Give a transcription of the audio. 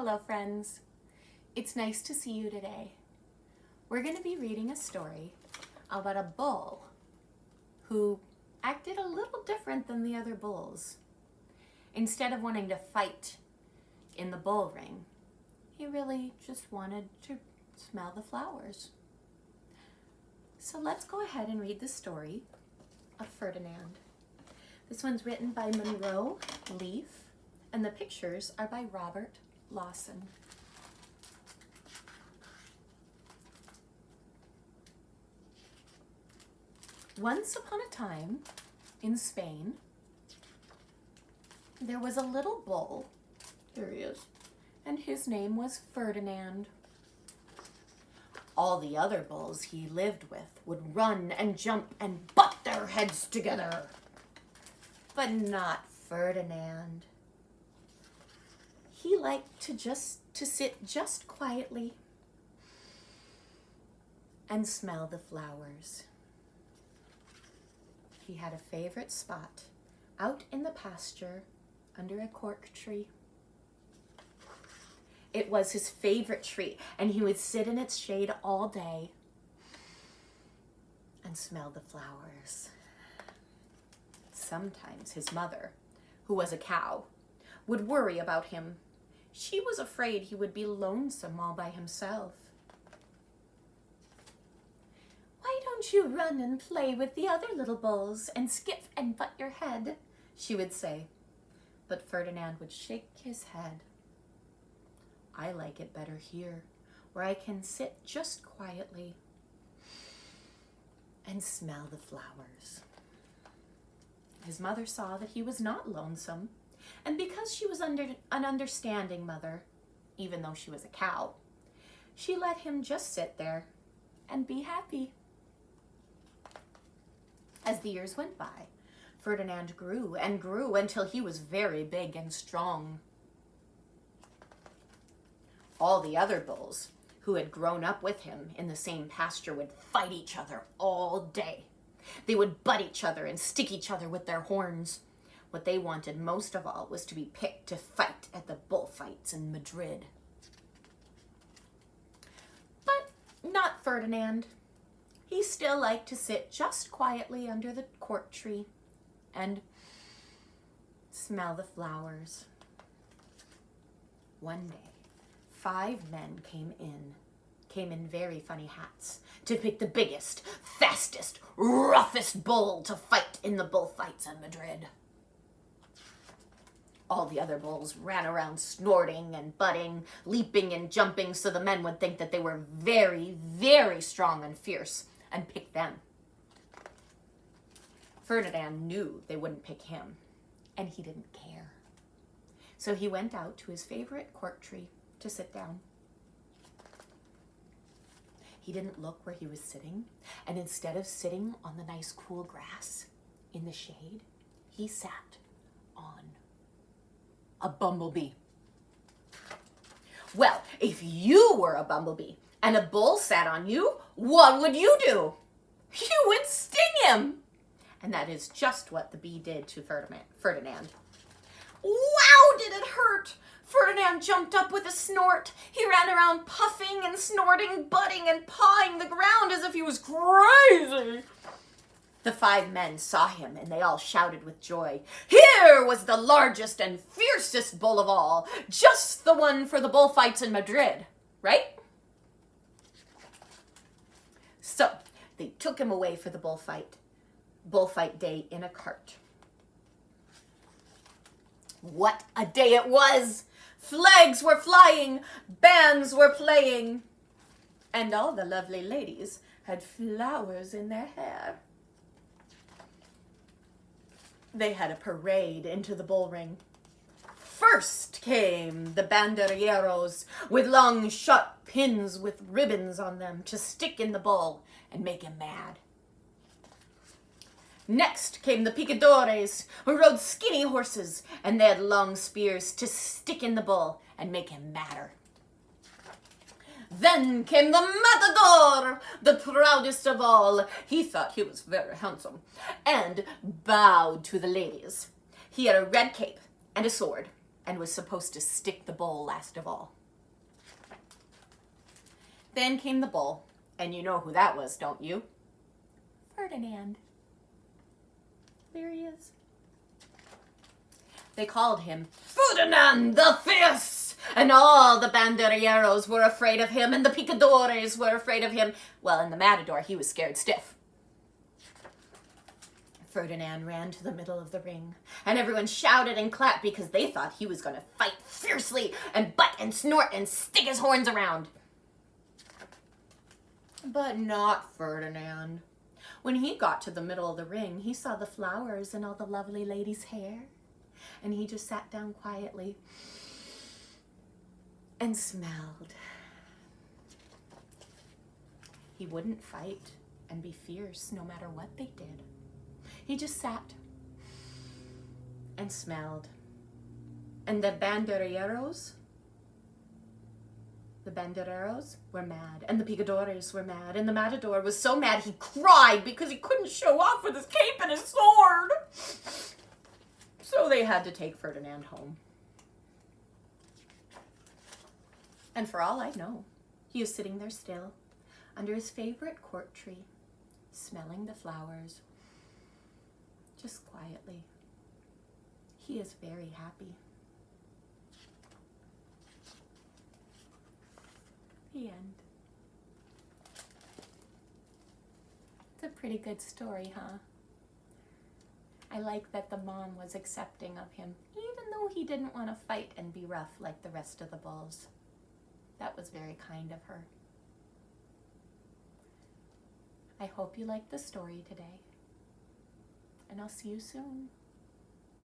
Hello friends, it's nice to see you today. We're going to be reading a story about a bull who acted a little different than the other bulls. Instead of wanting to fight in the bull ring, he really just wanted to smell the flowers. So let's go ahead and read the story of Ferdinand. This one's written by Munro, and the pictures are by Robert Lawson. Once upon a time, in Spain, there was a little bull, there he is, and his name was Ferdinand. All the other bulls he lived with would run and jump and butt their heads together, but not Ferdinand. He liked to sit just quietly and smell the flowers. He had a favorite spot out in the pasture under a cork tree. It was his favorite tree, and he would sit in its shade all day and smell the flowers. Sometimes his mother, who was a cow, would worry about him. She was afraid he would be lonesome all by himself. "Why don't you run and play with the other little bulls and skip and butt your head?" she would say. But Ferdinand would shake his head. "I like it better here, where I can sit just quietly and smell the flowers." His mother saw that he was not lonesome, and because she was an understanding mother, even though she was a cow, she let him just sit there and be happy. As the years went by, Ferdinand grew and grew until he was very big and strong. All the other bulls who had grown up with him in the same pasture would fight each other all day. They would butt each other and stick each other with their horns. What they wanted most of all was to be picked to fight at the bullfights in Madrid. But not Ferdinand. He still liked to sit just quietly under the cork tree and smell the flowers. One day, 5 men came in very funny hats to pick the biggest, fastest, roughest bull to fight in the bullfights in Madrid. All the other bulls ran around snorting and butting, leaping and jumping, so the men would think that they were very, very strong and fierce and pick them. Ferdinand knew they wouldn't pick him, and he didn't care. So he went out to his favorite cork tree to sit down. He didn't look where he was sitting, and instead of sitting on the nice cool grass in the shade, he sat on a bumblebee. Well, if you were a bumblebee and a bull sat on you, what would you do? You would sting him. And that is just what the bee did to Ferdinand. Wow, did it hurt! Ferdinand jumped up with a snort. He ran around puffing and snorting, butting and pawing the ground as if he was crazy. The 5 men saw him, and they all shouted with joy. Here was the largest and fiercest bull of all, just the one for the bullfights in Madrid, right? So they took him away for the bullfight day in a cart. What a day it was! Flags were flying, bands were playing, and all the lovely ladies had flowers in their hair. They had a parade into the bull ring. First came the banderilleros with long, sharp pins with ribbons on them to stick in the bull and make him mad. Next came the picadores, who rode skinny horses, and they had long spears to stick in the bull and make him madder. Then came the matador, the proudest of all. He thought he was very handsome, and bowed to the ladies. He had a red cape and a sword, and was supposed to stick the bull last of all. Then came the bull, and you know who that was, don't you? Ferdinand. There he is. They called him Ferdinand the Fierce, and all the banderilleros were afraid of him, and the picadores were afraid of him. Well, in the matador, he was scared stiff. Ferdinand ran to the middle of the ring, and everyone shouted and clapped because they thought he was going to fight fiercely and butt and snort and stick his horns around. But not Ferdinand. When he got to the middle of the ring, he saw the flowers in all the lovely ladies' hair, and he just sat down quietly and smelled. He wouldn't fight and be fierce no matter what they did. He just sat and smelled. And the banderilleros were mad, and the picadores were mad, and the matador was so mad he cried because he couldn't show off with his cape and his sword. So they had to take Ferdinand home. And for all I know, he is sitting there still, under his favorite court tree, smelling the flowers, just quietly. He is very happy. The end. It's a pretty good story, huh? I like that the mom was accepting of him, even though he didn't want to fight and be rough like the rest of the bulls. That was very kind of her. I hope you liked the story today, and I'll see you soon.